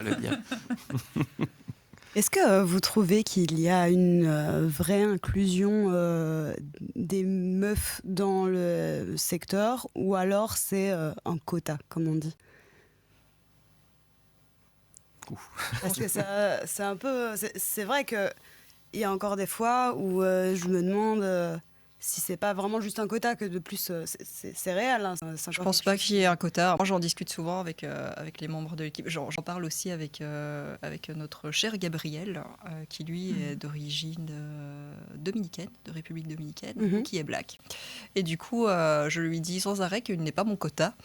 veux dire. Est-ce que vous trouvez qu'il y a une vraie inclusion des meufs dans le secteur ou alors c'est un quota, comme on dit? Parce que ça, c'est un peu. C'est vrai qu'il y a encore des fois où je me demande si c'est pas vraiment juste un quota, que de plus c'est réel. Hein, c'est Je encore pense quelque pas chose qu'il y ait un quota. Moi, j'en discute souvent avec les membres de l'équipe. J'en parle aussi avec notre cher Gabriel, qui lui est d'origine dominicaine, de République dominicaine, Mhm. qui est black. Et du coup, je lui dis sans arrêt qu'il n'est pas mon quota.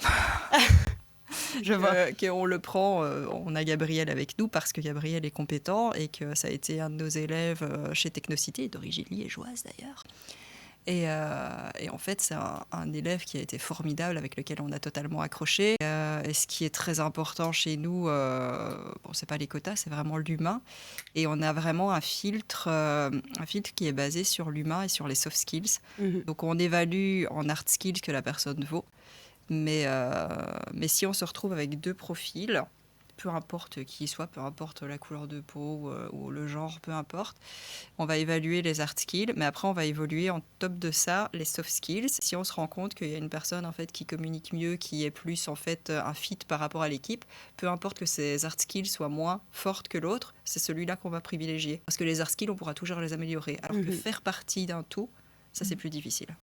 Je vois. Qu'on le prend, on a Gabriel avec nous parce que Gabriel est compétent et que ça a été un de nos élèves chez Technocité, d'origine liégeoise d'ailleurs. Et en fait, c'est un élève qui a été formidable, avec lequel on a totalement accroché. Et ce qui est très important chez nous, bon, c'est pas les quotas, c'est vraiment l'humain. Et on a vraiment un filtre qui est basé sur l'humain et sur les soft skills. Mhm. Donc on évalue en hard skills que la personne vaut. Mais si on se retrouve avec deux profils, peu importe qui soit, peu importe la couleur de peau ou le genre, peu importe, on va évaluer les hard skills, mais après on va évoluer en top de ça les soft skills. Si on se rend compte qu'il y a une personne en fait qui communique mieux, qui est plus en fait un fit par rapport à l'équipe, peu importe que ses hard skills soient moins fortes que l'autre, c'est celui-là qu'on va privilégier. Parce que les hard skills, on pourra toujours les améliorer, alors que faire partie d'un tout, ça c'est plus difficile.